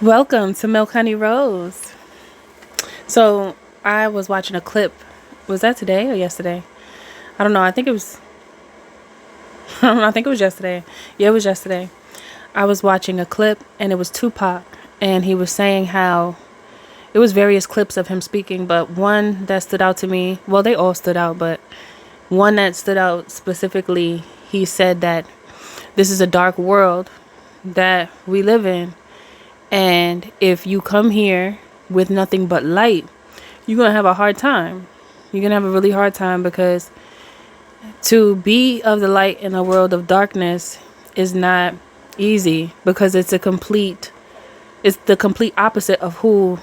Welcome to Milk Honey Rose. So I was watching a clip. Was that today or yesterday? I don't know. I think it was. I don't know. I think it was yesterday. Yeah, it was yesterday. I was watching a clip and it was Tupac, and he was saying how it was various clips of him speaking, but one that stood out to me. Well, they all stood out, but one that stood out specifically. He said that this is a dark world that we live in. And if you come here with nothing but light, you're going to have a hard time. You're going to have a really hard time because to be of the light in a world of darkness is not easy because it's the complete opposite of who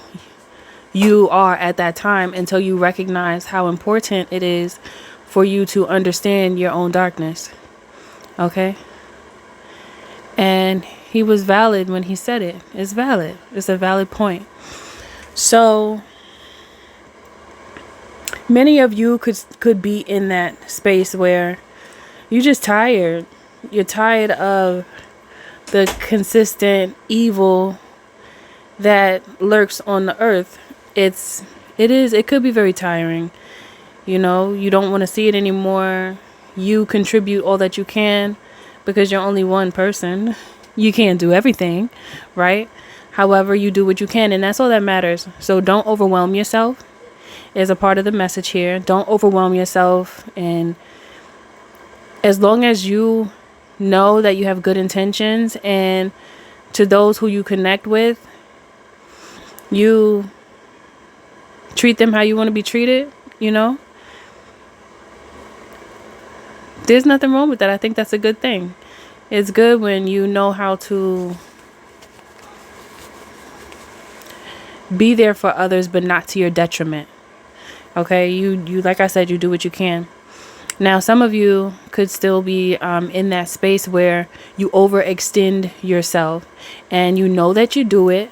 you are at that time until you recognize how important it is for you to understand your own darkness. Okay? And he was valid when he said it. It's valid. It's a valid point. So many of you could be in that space where you're just tired. You're tired of the consistent evil that lurks on the earth. It could be very tiring. You know, you don't want to see it anymore. You contribute all that you can because you're only one person. You can't do everything, right? However, you do what you can, and that's all that matters. So don't overwhelm yourself is a part of the message here. Don't overwhelm yourself. And as long as you know that you have good intentions, and to those who you connect with, you treat them how you want to be treated, you know? There's nothing wrong with that. I think that's a good thing. It's good when you know how to be there for others, but not to your detriment. Okay, you like I said, you do what you can. Now, some of you could still be in that space where you overextend yourself, and you know that you do it,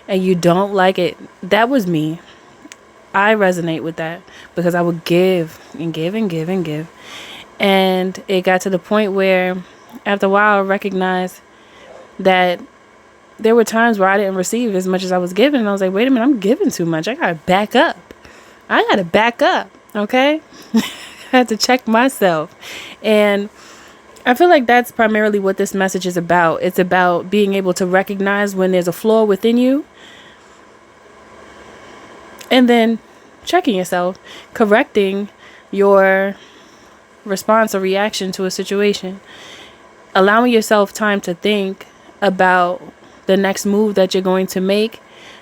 and you don't like it. That was me. I resonate with that because I would give and give and give and give, and it got to the point where, after a while, I recognized that there were times where I didn't receive as much as I was giving. And I was like, wait a minute, I'm giving too much. I got to back up. Okay? I had to check myself. And I feel like that's primarily what this message is about. It's about being able to recognize when there's a flaw within you. And then checking yourself, correcting your response or reaction to a situation. Allowing yourself time to think about the next move that you're going to make,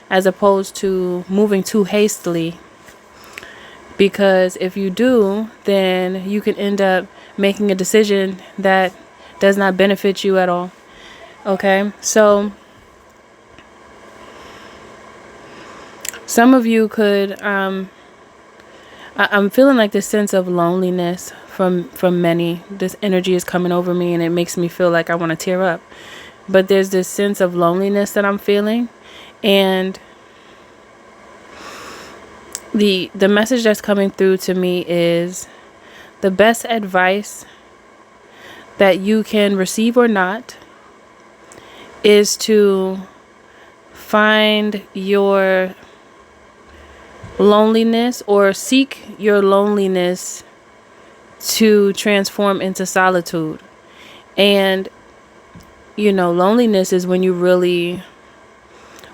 as opposed to moving too hastily. Because if you do, then you can end up making a decision that does not benefit you at all. Okay? So some of you could I'm feeling like this sense of loneliness from many. This energy is coming over me, and it makes me feel like I want to tear up. But there's this sense of loneliness that I'm feeling, and the message that's coming through to me is the best advice that you can receive or not is to find your loneliness, or seek your loneliness to transform into solitude. And loneliness is when you really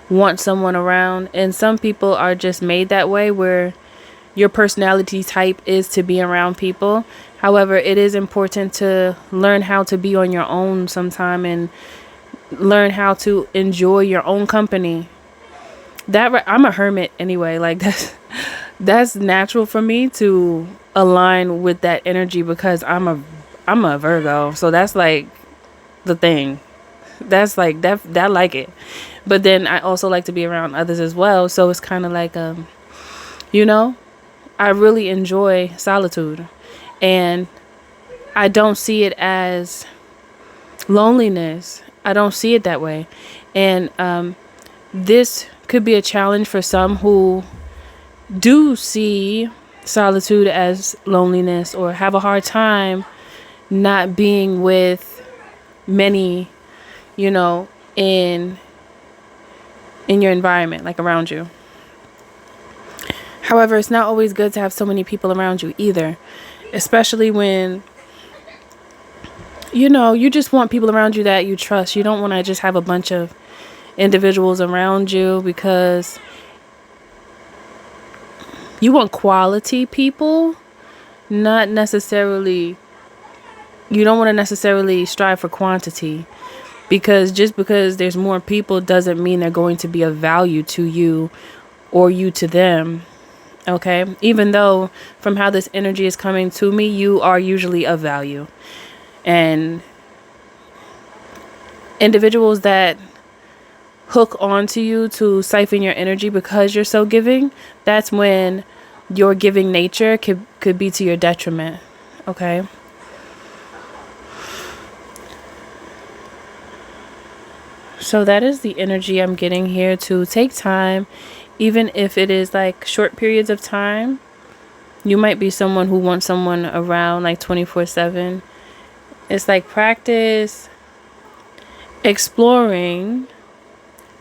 want someone around, and some people are just made that way where your personality type is to be around people. However, it is important to learn how to be on your own sometime, and learn how to enjoy your own company. I'm a hermit anyway. Like that's natural for me to align with that energy because I'm a Virgo. So that's like the thing. That's like that I like it. But then I also like to be around others as well. So it's kind of like I really enjoy solitude, and I don't see it as loneliness. I don't see it that way. And this could be a challenge for some who do see solitude as loneliness, or have a hard time not being with many, in in your environment, like around you. However, it's not always good to have so many people around you either, especially when, you just want people around you that you trust. You don't want to just have a bunch of individuals around you, because you want quality people, not necessarily, you don't want to necessarily strive for quantity, because just because there's more people doesn't mean they're going to be of value to you or you to them. Okay, even though from how this energy is coming to me, you are usually of value. And individuals that hook onto you to siphon your energy because you're so giving, that's when your giving nature could be to your detriment. Okay. So that is the energy I'm getting here, to take time, even if it is like short periods of time. You might be someone who wants someone around like 24/7. It's like practice exploring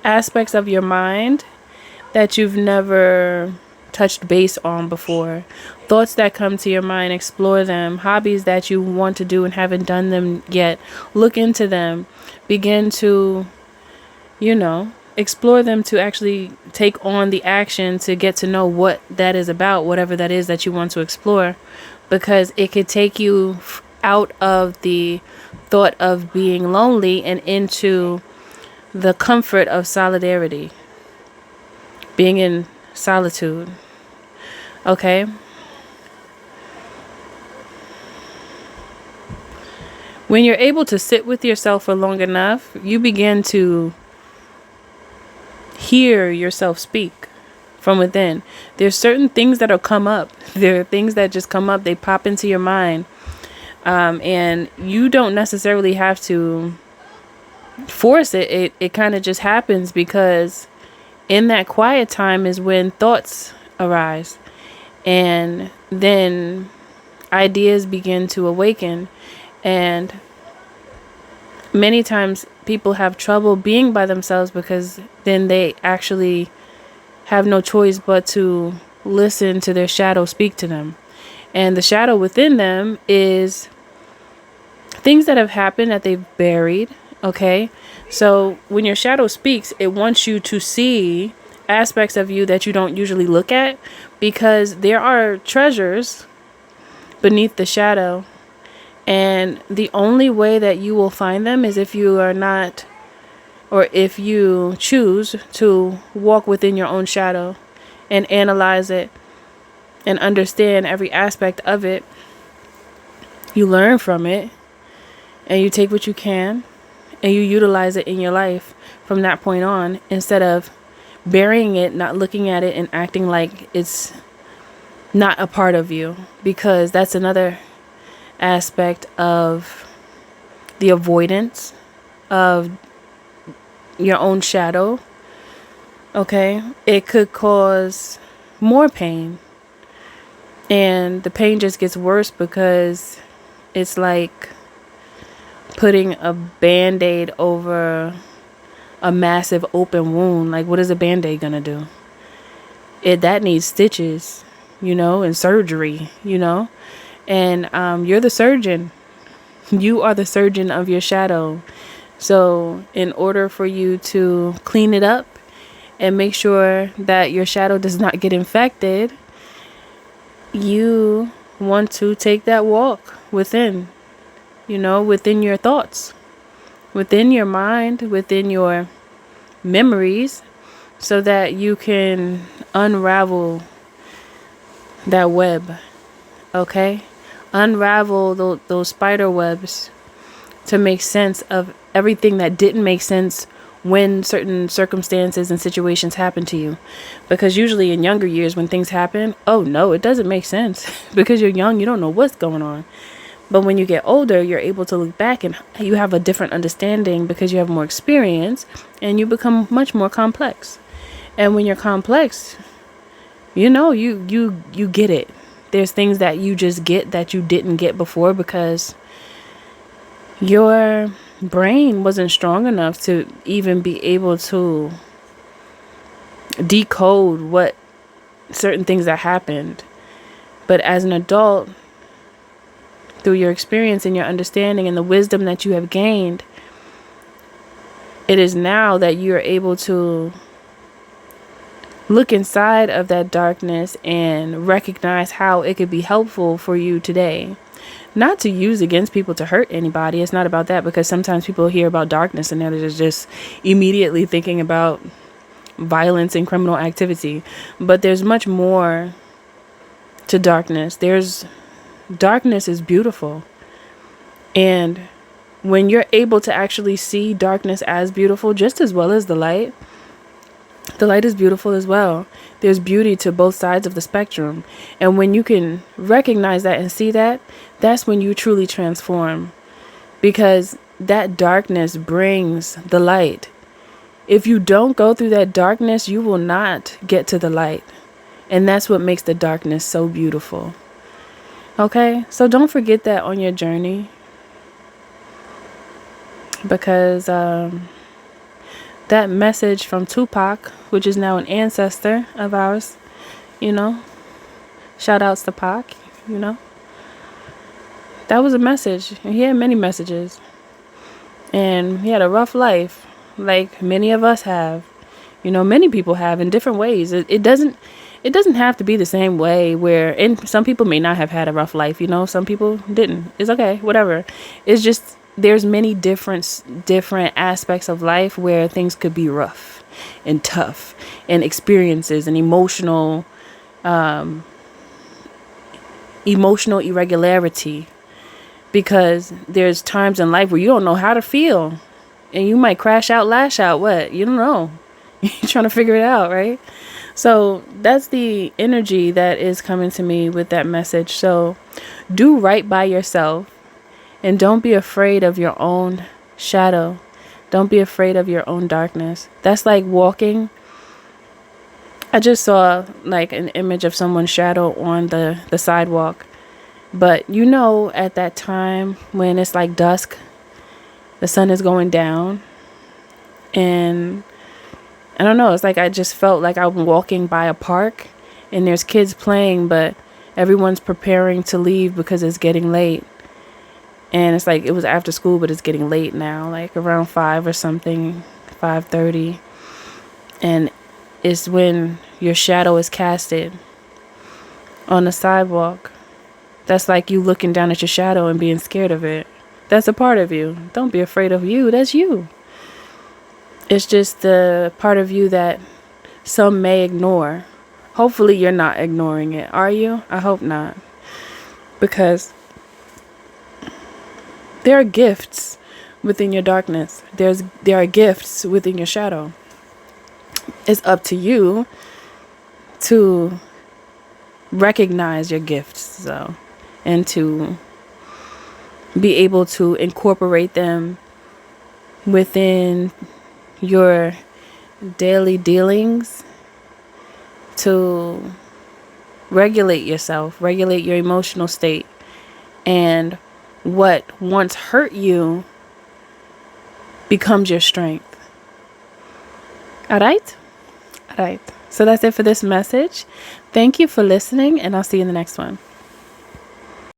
aspects of your mind that you've never touched base on before. Thoughts that come to your mind, explore them. Hobbies that you want to do and haven't done them yet, look into them. Begin to, explore them, to actually take on the action to get to know what that is about, whatever that is that you want to explore, because it could take you out of the thought of being lonely and into the comfort of solidarity, being in solitude. Okay. When you're able to sit with yourself for long enough, you begin to hear yourself speak from within. There's certain things that'll come up. There are things that just come up. They pop into your mind. And you don't necessarily have to force it. It kind of just happens, because in that quiet time is when thoughts arise, and then ideas begin to awaken. And many times people have trouble being by themselves, because then they actually have no choice but to listen to their shadow speak to them. And the shadow within them is things that have happened that they've buried. Okay. So when your shadow speaks, it wants you to see aspects of you that you don't usually look at, because there are treasures beneath the shadow. And the only way that you will find them is if you are not, or if you choose to walk within your own shadow and analyze it and understand every aspect of it. You learn from it, and you take what you can and you utilize it in your life from that point on, instead of burying it, not looking at it, and acting like it's not a part of you, because that's another aspect of the avoidance of your own shadow. Okay, it could cause more pain, and the pain just gets worse, because it's like putting a band-aid over a massive open wound. Like, what is a band-aid gonna do? That needs stitches, and surgery, and you're the surgeon. You are the surgeon of your shadow. So in order for you to clean it up and make sure that your shadow does not get infected, you want to take that walk within, within your thoughts, within your mind, within your memories, so that you can unravel that web. Okay? Unravel those spider webs to make sense of everything that didn't make sense when certain circumstances and situations happen to you. Because usually in younger years, when things happen, oh no, it doesn't make sense. Because you're young, you don't know what's going on. But when you get older, you're able to look back and you have a different understanding, because you have more experience and you become much more complex. And when you're complex, you get it. There's things that you just get that you didn't get before, because your brain wasn't strong enough to even be able to decode what certain things that happened. But as an adult, through your experience and your understanding and the wisdom that you have gained, it is now that you are able to look inside of that darkness and recognize how it could be helpful for you today. Not to use against people to hurt anybody. It's not about that, because sometimes people hear about darkness and they're just immediately thinking about violence and criminal activity. But there's much more to darkness. Darkness is beautiful. And when you're able to actually see darkness as beautiful, just as well as the light is beautiful as well. There's beauty to both sides of the spectrum. And when you can recognize that and see that, that's when you truly transform. Because that darkness brings the light. If you don't go through that darkness, you will not get to the light. And that's what makes the darkness so beautiful. Okay? So don't forget that on your journey. Because that message from Tupac, which is now an ancestor of ours, shout outs to Pac, that was a message. And he had many messages. And he had a rough life, like many of us have. Many people have in different ways. It doesn't have to be the same way and some people may not have had a rough life, some people didn't. It's okay, whatever. It's just there's many different aspects of life where things could be rough and tough, and experiences and emotional irregularity, because there's times in life where you don't know how to feel, and you might crash out, lash out, you don't know. You're trying to figure it out, right? So that's the energy that is coming to me with that message. So do right by yourself. And don't be afraid of your own shadow. Don't be afraid of your own darkness. That's like walking. I just saw like an image of someone's shadow on the sidewalk. But at that time when it's like dusk, the sun is going down. And I don't know, it's like I just felt like I'm walking by a park and there's kids playing, but everyone's preparing to leave because it's getting late. And it's like it was after school, but it's getting late now, like around 5 or something, 5:30. And it's when your shadow is casted on the sidewalk. That's like you looking down at your shadow and being scared of it. That's a part of you. Don't be afraid of you. That's you. It's just the part of you that some may ignore. Hopefully you're not ignoring it. Are you? I hope not. Because there are gifts within your darkness. There are gifts within your shadow. It's up to you to recognize your gifts, and to be able to incorporate them within your daily dealings, to regulate yourself, regulate your emotional state, and what once hurt you becomes your strength. All right? So that's it for this message. Thank you for listening, and I'll see you in the next one.